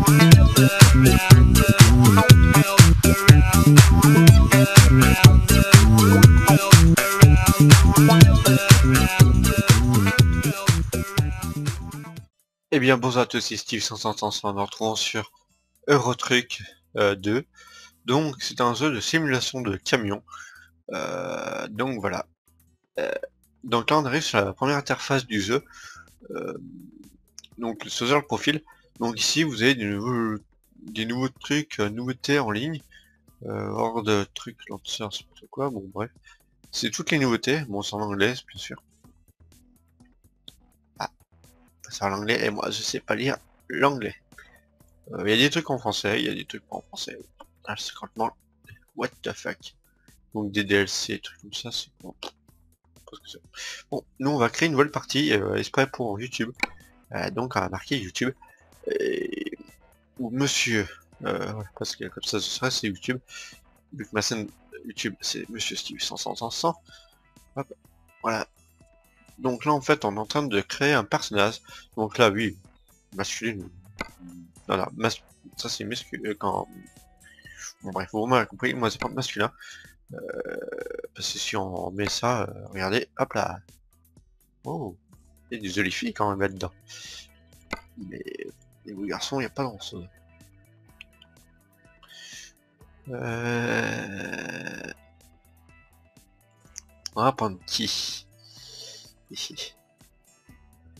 Eh bien bonjour à tous, c'est Steve 500, nous retrouvons sur Eurotruck 2. Donc c'est un jeu de simulation de camion. Donc voilà. Donc là on arrive sur la première interface du jeu. Donc le sauver le profil. Donc ici vous avez des nouveaux trucs, nouveautés en ligne. Hors de trucs, launcher, c'est pas quoi, bon bref. C'est toutes les nouveautés, bon c'est en anglais bien sûr. Ah, c'est en anglais et moi je sais pas lire l'anglais. Il y a des trucs en français, il y a des trucs pas en français. Ah, c'est complètement what the fuck. Donc des DLC, trucs comme ça, c'est bon. Bon, nous on va créer une nouvelle partie exprès pour YouTube. Donc on va marquer YouTube. Ou monsieur. Voilà, parce que comme ça ce serait c'est YouTube. Vu que ma chaîne YouTube c'est Monsieur Steve 100. Hop, voilà. Donc là en fait on est en train de créer un personnage. Donc là oui, masculine. Voilà, ça c'est masculin quand. Bon bref, vous m'avez compris, moi c'est pas masculin. Parce que si on met ça, regardez, hop là. Oh, il y a des jolies filles quand même là-dedans. Mais les beaux garçons, il n'y a pas grand chose. On va prendre qui ici.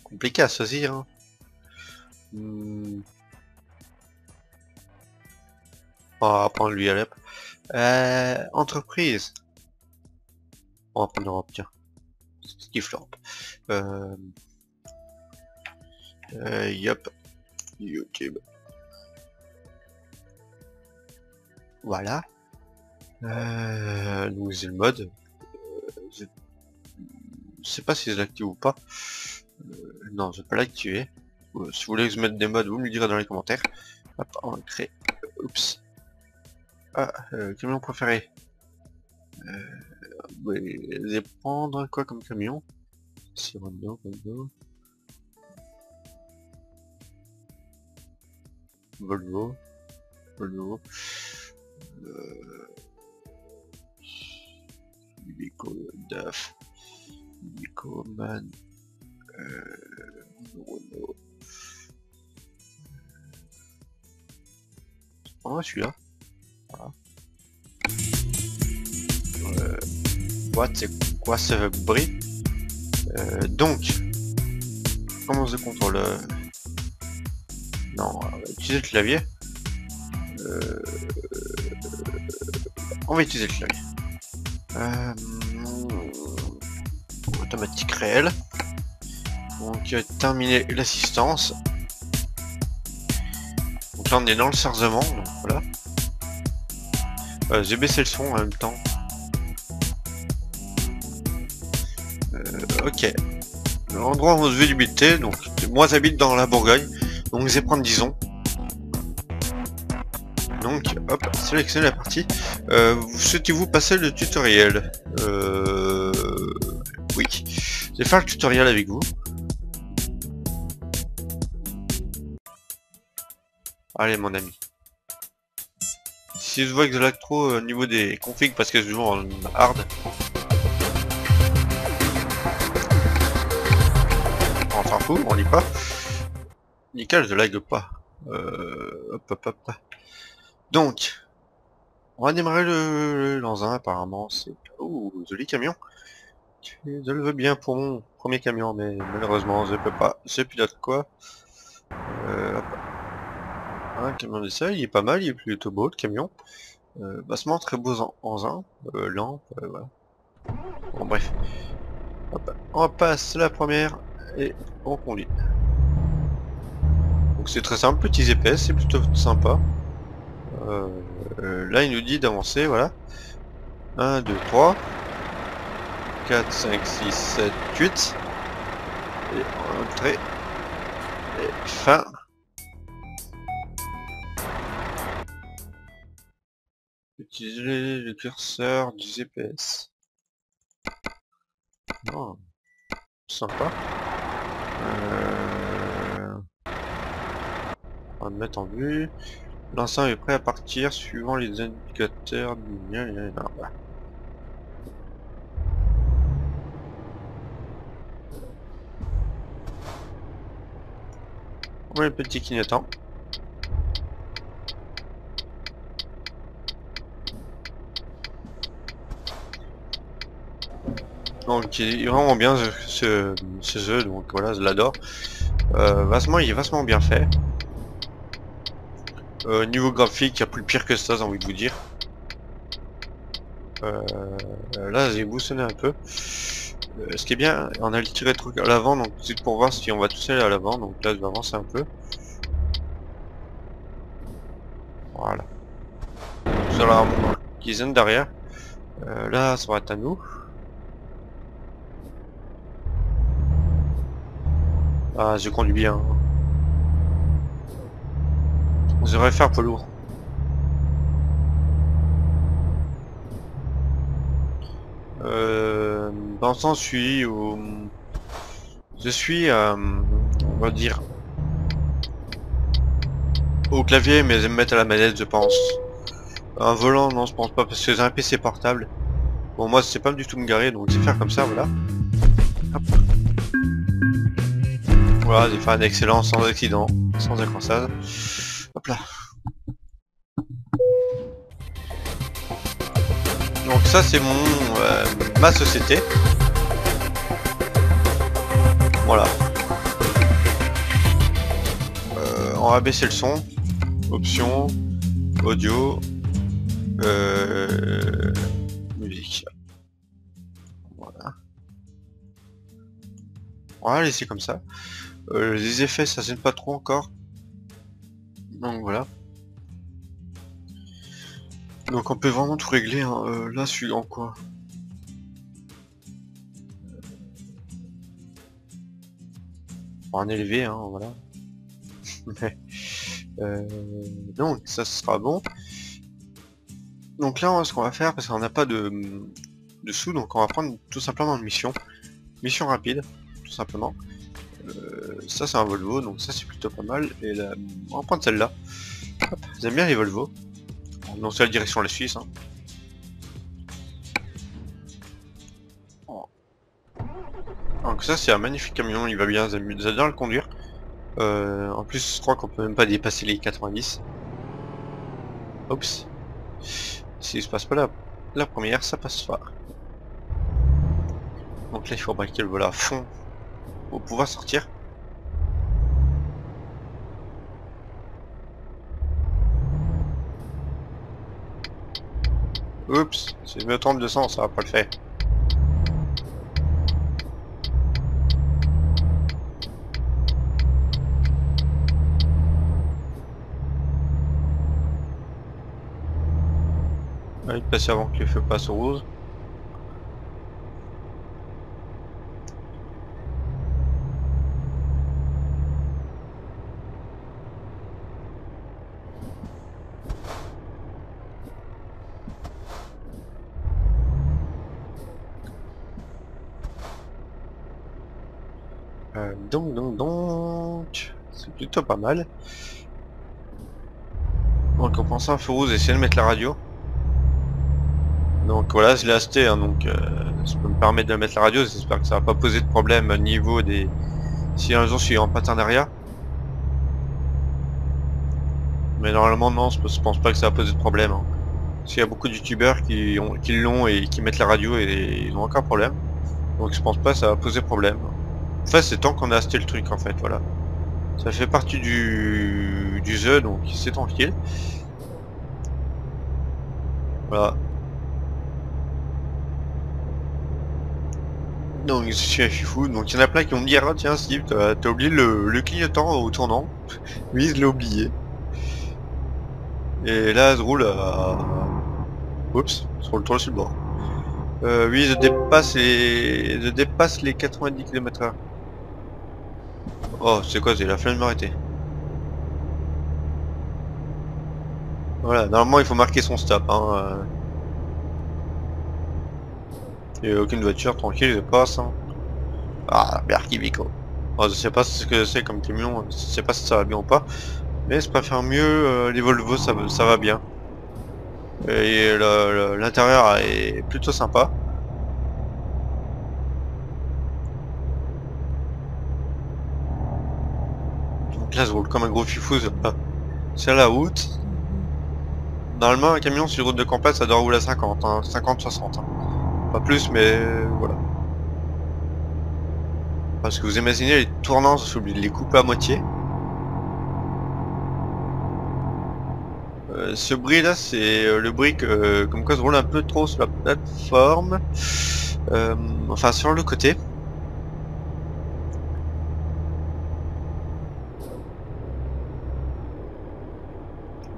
Compliqué à choisir. Hein. On va prendre lui à l'ep. Entreprise. On va prendre Europe, tiens. Steve Lorp. Yup. YouTube. Voilà. Donc c'est le mode. Je sais pas si je l'active ou pas. Non, je vais pas l'activer. Si vous voulez que je mette des modes, vous me le direz dans les commentaires. Hop, on va créer. Oups. Ah, camion préféré. Vous allez prendre quoi comme camion? Si Renault, Volvo. Iveco, DAF. Iveco, Man. Renault. Oh, celui-là. Voilà. What, c'est quoi ce bruit? Donc, comment on se contrôle? Non, on va utiliser le clavier. On va utiliser le clavier. Automatique réel. Donc terminer l'assistance. Donc là on est dans le chargement, donc voilà. J'ai baissé le son en même temps. Ok. L'endroit où je vais habiter, donc moi j'habite dans la Bourgogne, donc je vais prendre Dison. Donc hop, sélectionnez la partie. Souhaitez-vous passer le tutoriel? Oui. Je vais faire le tutoriel avec vous. Allez mon ami. Si je vois que je lag trop au niveau des configs parce que je joue en hard. On s'en fout, on lit pas. Nickel, je lag pas. Hop. Donc, on va démarrer le l'engin apparemment. C'est. Oh, joli camion. Je le veux bien pour mon premier camion, mais malheureusement je peux pas. Je pilote quoi? Hop. Un camion d'essai, il est pas mal, il est plutôt beau le camion. Bassement très beau engin, lampe, voilà. Bon bref. Hop. On passe la première et on conduit. Donc c'est très simple, petit GPS, c'est plutôt sympa. Là il nous dit d'avancer, voilà. 1, 2, 3, 4, 5, 6, 7, 8. Et entrée. Et fin. Utiliser le curseur du GPS. Oh, sympa. va me mettre en vue. L'ensemble est prêt à partir suivant les indicateurs du lien. Voilà. On met le petit clignotant. Donc il est vraiment bien ce jeu, donc voilà, je l'adore. Il est vastement bien fait. Niveau graphique, il n'y a plus pire que ça, j'ai envie de vous dire. Là, j'ai boussolé un peu. Ce qui est bien, on a le tiré de truc à l'avant, donc c'est pour voir si on va tous aller à l'avant. Donc là, je vais avancer un peu. Voilà. Sur la qui zone derrière. Là, ça va être à nous. Ah, je conduis bien. Je devrais faire peu lourd. Dans le sens, je suis, on va dire, au clavier, mais je vais me mettre à la manette, je pense. Un volant, non, je pense pas, parce que j'ai un PC portable. Bon, moi, je sais pas du tout me garer, donc je vais faire comme ça, voilà. Hop. Voilà, j'ai fait un excellent sans accident, sans accrochage. Hop là. Donc ça, c'est ma société. Voilà. On va baisser le son. Options. Audio. Musique. Voilà. On va laisser comme ça. Les effets, ça gêne pas trop encore. Donc voilà. Donc on peut vraiment tout régler. Hein. Là, je suis en quoi? En élevé, hein, voilà. Donc ça sera bon. Donc là, ce qu'on va faire, parce qu'on n'a pas de sous, donc on va prendre tout simplement une mission. Mission rapide, tout simplement. Ça c'est un Volvo, donc ça c'est plutôt pas mal. Et là, on va prendre celle-là. J'aime bien les Volvo. Donc c'est la direction de la Suisse. Hein. Donc ça c'est un magnifique camion, il va bien, j'adore le conduire. En plus je crois qu'on peut même pas dépasser les 90. Oups. S'il se passe pas la première, ça passe pas. Donc là il faut braquer le volant à fond pour pouvoir sortir. Oups, si je me trompe de sens, ça va pas le faire. On va passer avant que le feu passe au rose. Donc, c'est plutôt pas mal. Donc on pense à un feu rouge, essayer de mettre la radio. Donc voilà, je l'ai acheté, hein, donc ça peut me permettre de mettre la radio. J'espère que ça va pas poser de problème au niveau des... Si un jour je suis en patin derrière. Mais normalement non, je pense pas que ça va poser de problème. Hein. Parce qu'il y a beaucoup de youtubeurs qui l'ont et qui mettent la radio et ils ont aucun problème. Donc je pense pas que ça va poser problème. En fait c'est tant qu'on a acheté le truc en fait, voilà. Ça fait partie du jeu, donc c'est tranquille. Voilà. Donc je suis fou, donc il y en a plein qui vont me dire, ah, tiens Steve, t'as oublié le clignotant au tournant. Oui, je l'ai oublié. Et là je roule à... Oups, je roule trop sur le bord. Oui, je dépasse les 90 km/h. Oh, c'est quoi, j'ai la flemme de m'arrêter. Voilà, normalement il faut marquer son stop. Hein. Il n'y a aucune voiture, tranquille, je passe. Hein. Ah, Berkivico. Oh, je sais pas ce que c'est comme camion, je sais pas si ça va bien ou pas. Mais je préfère mieux les Volvo, ça va bien. Et l'intérieur est plutôt sympa. Donc là, ça roule comme un gros fifou. C'est à la route. Normalement, un camion sur une route de campagne, ça doit rouler à 50, hein, 50-60. Hein. Pas plus, mais voilà. Parce que vous imaginez les tournants, j'ai oublié de les couper à moitié. Ce bruit là, c'est le bruit comme quoi ça roule un peu trop sur la plateforme. Enfin, sur le côté.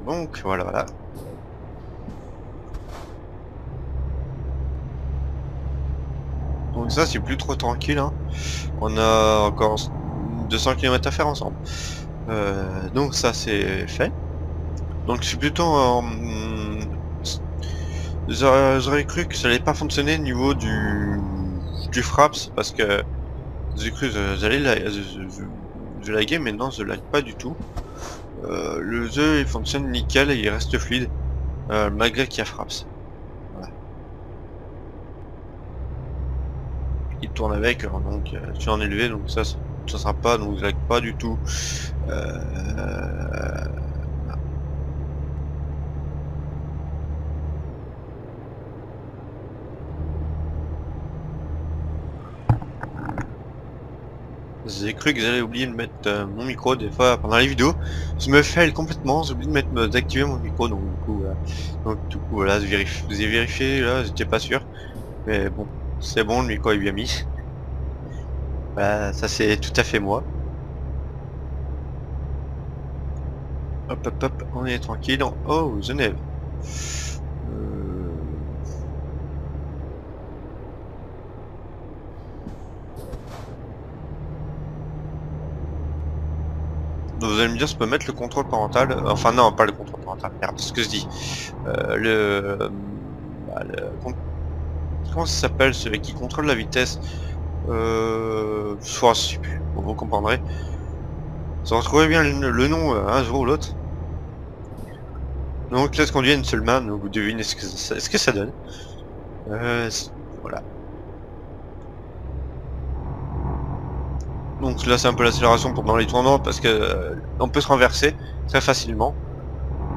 Donc voilà, voilà. Donc ça, c'est plus trop tranquille. Hein. On a encore 200 km à faire ensemble. Donc ça, c'est fait. Donc je suis plutôt en... J'aurais cru que ça allait pas fonctionner au niveau du fraps parce que j'ai cru que j'allais je laguais, mais non, je lag pas du tout. Le jeu il fonctionne nickel et il reste fluide malgré qu'il y a fraps. Voilà. Il tourne avec, donc je suis en élevé, donc ça sera pas, donc je lag pas du tout. J'ai cru que j'allais oublier de mettre mon micro des fois pendant les vidéos. Je me fail complètement, j'ai oublié de d'activer mon micro, donc du coup voilà, j'ai vérifié là, j'étais pas sûr. Mais bon, c'est bon, le micro est bien mis. Voilà, ça c'est tout à fait moi. Hop hop hop, on est tranquille. Oh, Genève. Donc, vous allez me dire, je peux mettre le contrôle parental. Enfin non, pas le contrôle parental. Merde, c'est ce que je dis. Bah, comment ça s'appelle celui qui contrôle la vitesse? Je sais plus. Bon, vous comprendrez. Vous retrouvez bien le nom un jour ou l'autre. Donc là, ce qu'on dit une seule main, donc vous devinez ce que ça donne. Voilà. Donc là, c'est un peu l'accélération pendant les tournants parce que on peut se renverser très facilement.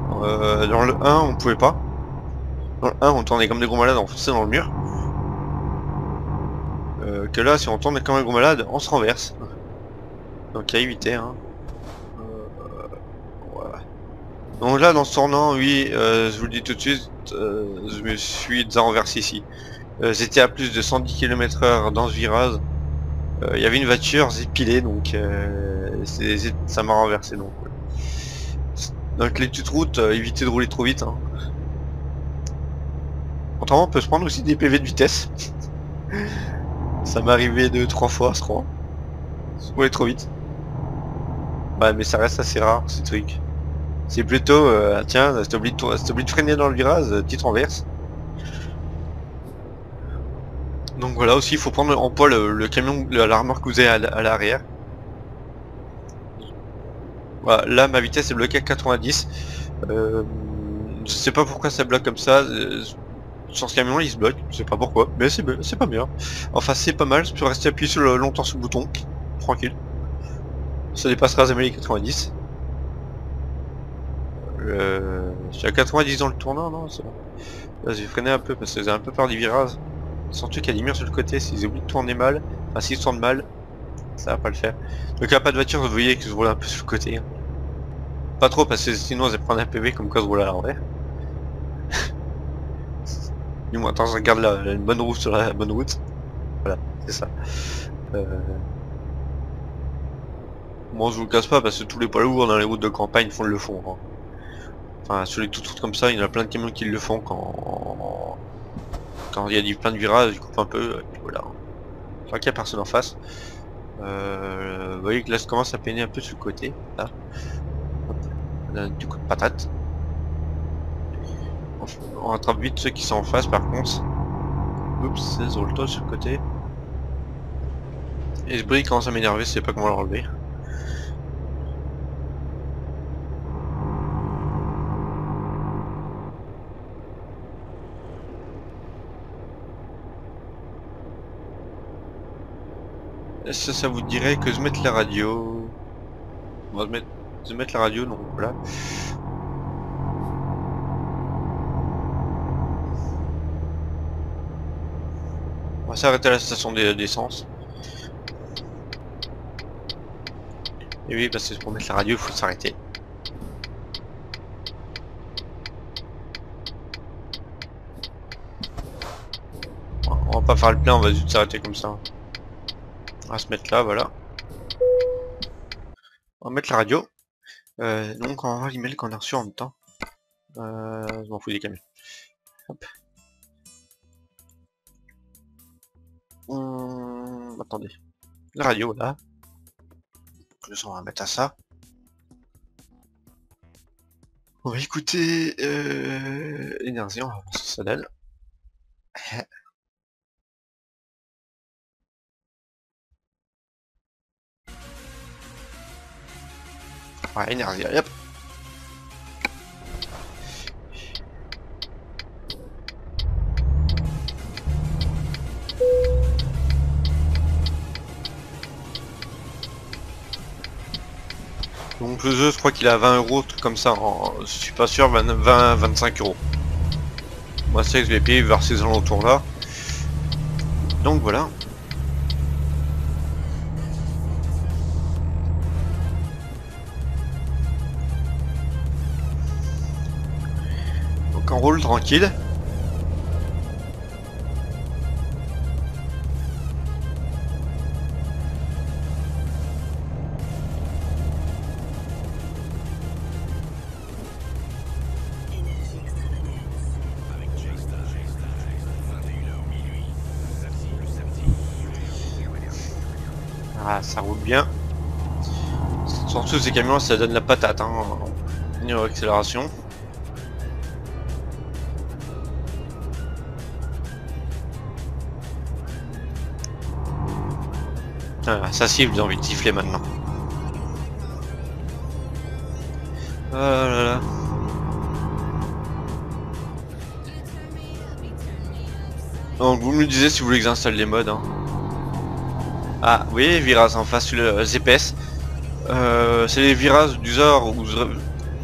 Dans le 1, on pouvait pas. Dans le 1, on tournait comme des gros malades, on fonçait dans le mur. Que là, si on tourne comme un gros malade, on se renverse. Donc à éviter. Hein. Voilà. Donc là, dans ce tournant, oui, je vous le dis tout de suite, je me suis déjà renversé ici. J'étais à plus de 110 km/h dans ce virage. Il y avait une voiture zépilée, donc ça m'a renversé. Donc les petites routes, évitez de rouler trop vite. Hein. Autrement, on peut se prendre aussi des PV de vitesse. Ça m'est arrivé 2-3 fois, je crois. Rouler trop vite. Ouais, mais ça reste assez rare, ces trucs. C'est plutôt, tiens, si t'oublies de freiner dans le virage, tu te renverses. Donc voilà, aussi, il faut prendre en poids le camion, la remorque que vous avez à l'arrière. Voilà, là, ma vitesse est bloquée à 90. Je sais pas pourquoi ça bloque comme ça. Sur ce camion, il se bloque, je sais pas pourquoi, mais c'est pas bien. Enfin, c'est pas mal, je peux rester appuyé longtemps sur le bouton, tranquille. Ça dépassera jamais les 90. Je suis à 90 dans le tournant, non, c'est bon. Là, j'ai freiné un peu parce que j'ai un peu peur des virages. Surtout qu'il y a des murs sur le côté, s'ils oublient de tourner mal, enfin s'ils tournent mal, ça va pas le faire. Donc il n'y a pas de voiture, vous voyez que je roule un peu sur le côté. Hein. Pas trop parce que sinon je vais prendre un PV comme quoi je roule à l'envers. Du moins, attends, je regarde là, une bonne route sur la bonne route. Voilà, c'est ça. Moi je vous le casse pas parce que tous les poids lourds dans les routes de campagne font le fond. Hein. Enfin sur les toutes routes comme ça, il y en a plein de camions qui le font quand il y a plein de virages, ils coupent un peu, et puis voilà. Je crois qu'il n'y a personne en face. Vous voyez que là ça commence à peiner un peu sur le côté. Là. Hop. On a un petit coup de patate. On rattrape vite ceux qui sont en face par contre. Oups, c'est Zolto sur le côté. Et ce bruit commence à m'énerver, je sais pas comment l'enlever. Est-ce que ça vous dirait que je mette la radio? On va se mettre la radio, donc voilà. On va s'arrêter à la station d'essence. Et oui, parce que pour mettre la radio, il faut s'arrêter. On va pas faire le plein, on va juste s'arrêter comme ça. On va se mettre là, voilà. On va mettre la radio. Donc on va voir l'email qu'on a reçu en même temps. Je m'en fous des camions. Hop. Attendez. La radio là. On va mettre à ça. On va écouter l'énergie, on va voir ce que ça donne. Ouais, énergie, hop. Donc le jeu, je crois qu'il a 20 euros, truc comme ça. Je suis pas sûr, 25 euros. Moi, c'est que je l'ai payé vers ces alentours là. Donc voilà. Donc on roule tranquille. Ah, ça roule bien. Surtout ces camions, ça donne la patate, hein, niveau accélération. Ah, ça siffle, j'ai envie de siffler maintenant. Oh là là. Donc vous me le disiez si vous voulez que j'installe les mods. Hein. Ah oui, virage en face sur le GPS. C'est les virages du genre où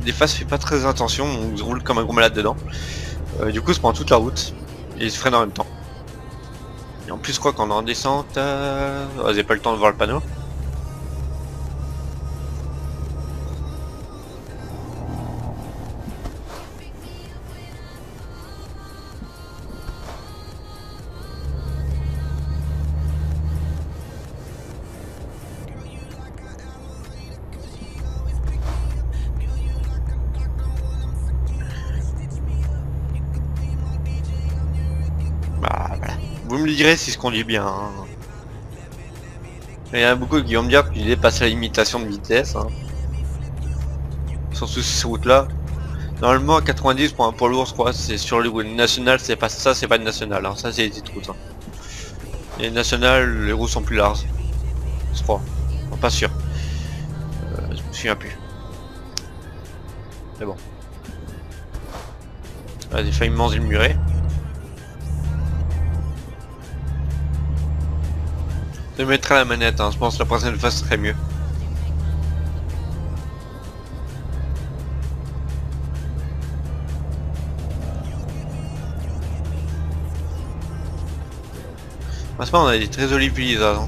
des fois je fais pas très attention, où je roule comme un gros malade dedans. Du coup je prends toute la route et je freine en même temps. Et en plus je crois qu'en en descente, j'ai pas le temps de voir le panneau. Bah voilà. Vous me le direz si je conduis bien. Hein. Il y en a beaucoup qui vont me dire que tu dépasses la limitation de vitesse. Hein. Surtout sur ces routes là. Normalement à 90 pour un poids lourd je crois c'est sur les routes nationales, c'est pas ça, c'est pas une nationale. Hein. Ça c'est les petites routes. Hein. Les nationales, les roues sont plus larges. Je crois. Bon, pas sûr. Je me souviens plus. Mais bon. Ah, j'ai failli me manger le muret. Je mettrai la manette, hein. Je pense que la prochaine fois ce serait mieux. Franchement, on a des très jolis paysages. Hein.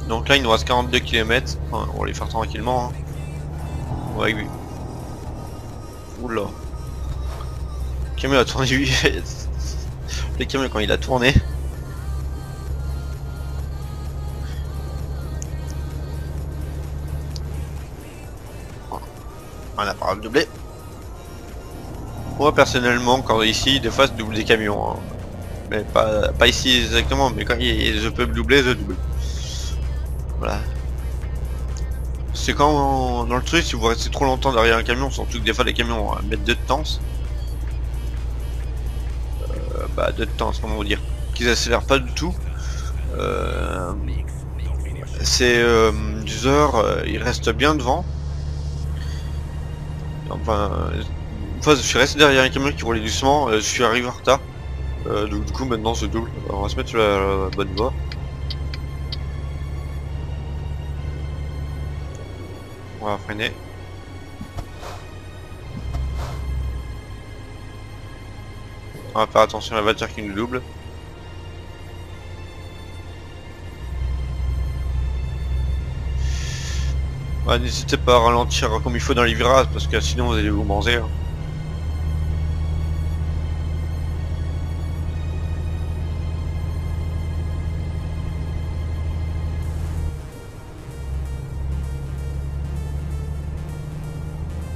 Donc là, il nous reste 42 km. Enfin, on va les faire tranquillement. Hein. Ouais, oui. Oula. Le camion a tourné 8. Le camion, quand il a tourné. On a pas doublé. Moi, personnellement, quand ici, des fois, je double des camions. Hein. Mais pas ici exactement, mais quand je peux me doubler, je double. Voilà. C'est quand dans le truc, si vous restez trop longtemps derrière un camion, surtout que des fois les camions mettent de temps. Bah de temps, comment vous dire, qu'ils accélèrent pas du tout. C'est du genre, il reste bien devant. Enfin, une fois je suis resté derrière un camion qui roulait doucement, je suis arrivé en retard. Donc du coup maintenant ce double, on va se mettre sur la bonne voie. On va freiner. On va faire attention à la voiture qui nous double. Ouais, n'hésitez pas à ralentir comme il faut dans les virages parce que sinon vous allez vous manger. Hein.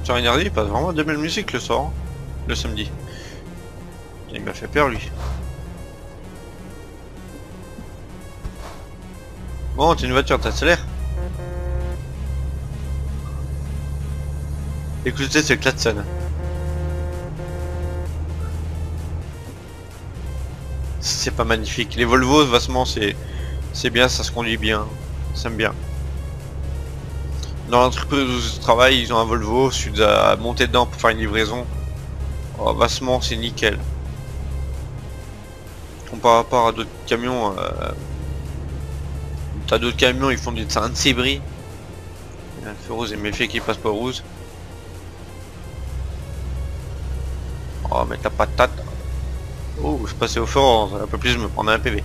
Sur Énergie, il passe vraiment de belle musique le soir, hein, le samedi. Il m'a fait peur lui. Bon, t'es une voiture, t'accélères. Écoutez, c'est le Klaxon. C'est pas magnifique. Les Volvo, vastement, c'est bien, ça se conduit bien. Ça me bien. Dans l'entreprise où je travaille, ils ont un Volvo, je suis à monter dedans pour faire une livraison. Oh, vastement, c'est nickel. Par rapport à d'autres camions, t'as d'autres camions, ils font du Saint-Sébri. Il y a un feu rose et méfier qui passe pas au rouge. Oh, mais ta patate. Oh, je passais au feu rose, un peu plus, je me prendrais un PV.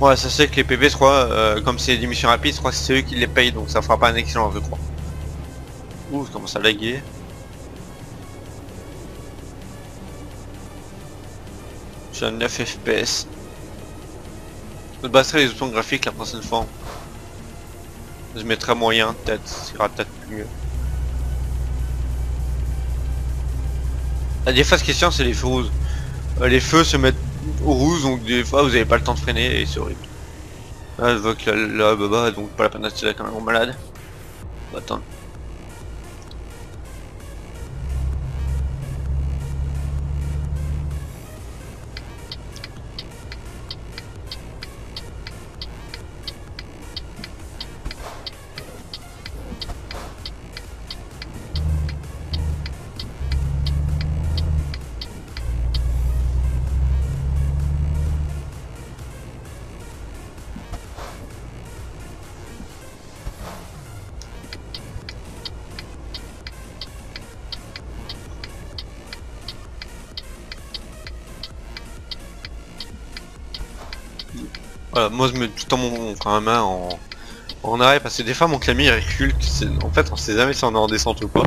Ouais, ça c'est que les PV, je crois, comme c'est des missions rapides, je crois que c'est eux qui les payent, donc ça fera pas un excellent, je crois. Ouh, je commence à laguer. J'ai un 9 FPS. Je baisserai les options graphiques la prochaine fois. Je mettrai moyen, peut-être, ce sera peut-être mieux. La déface question, c'est les feux rouges. Les feux se mettent au rouge, donc des fois vous avez pas le temps de freiner et c'est horrible. Là, je vois que la baba, donc pas la peine d'acheter là quand même en malade. On va attendre. Voilà, moi je mets tout le temps mon quand même main en arrêt parce que des fois mon camion il recule. En fait on sait jamais si on est en descente ou pas.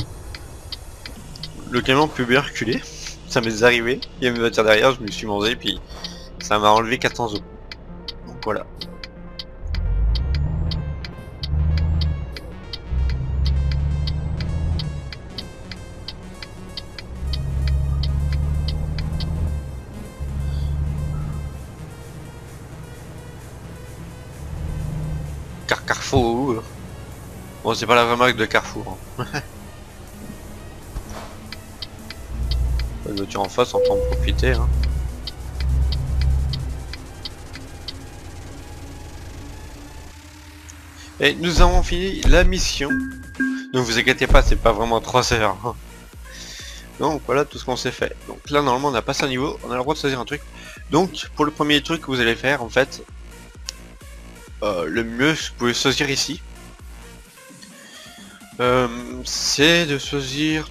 Le camion peut bien reculer. Ça m'est déjà arrivé. Il y a une voiture derrière, je me suis mangé puis ça m'a enlevé 400 euros. Donc voilà. Carrefour. Bon, c'est pas la vraie marque de Carrefour. Hein. La voiture en face, on peut en profiter. Hein. Et nous avons fini la mission. Ne vous inquiétez pas, c'est pas vraiment 3 heures. Hein. Donc voilà tout ce qu'on s'est fait. Donc là normalement on a passé un niveau, on a le droit de choisir un truc. Donc pour le premier truc que vous allez faire en fait, le mieux vous pouvez choisir ici. C'est de choisir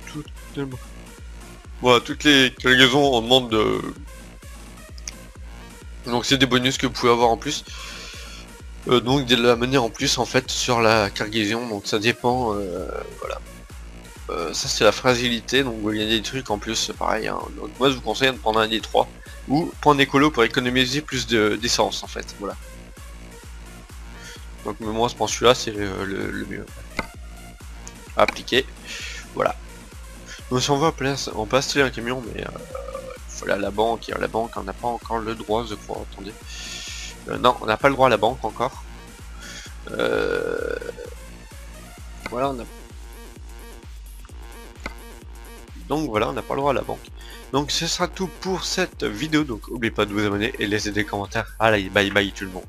voilà, toutes les cargaisons on demande de... Donc c'est des bonus que vous pouvez avoir en plus. Donc de la mener en plus en fait sur la cargaison, donc ça dépend, voilà. Ça c'est la fragilité, donc il y a des trucs en plus pareil, hein. Donc moi je vous conseille de prendre un des 3 ou prendre écolo pour économiser plus d'essence en fait, voilà. Donc mais moi je pense celui-là c'est le mieux. Appliquer, voilà. Donc si on veut on peut installer un camion, mais il faut aller à la banque, et à la banque on n'a pas encore le droit je crois, attendez. Non, on n'a pas le droit à la banque encore. Voilà, donc voilà, on n'a pas le droit à la banque. Donc ce sera tout pour cette vidéo. Donc n'oubliez pas de vous abonner et laisser des commentaires. Allez, bye bye tout le monde.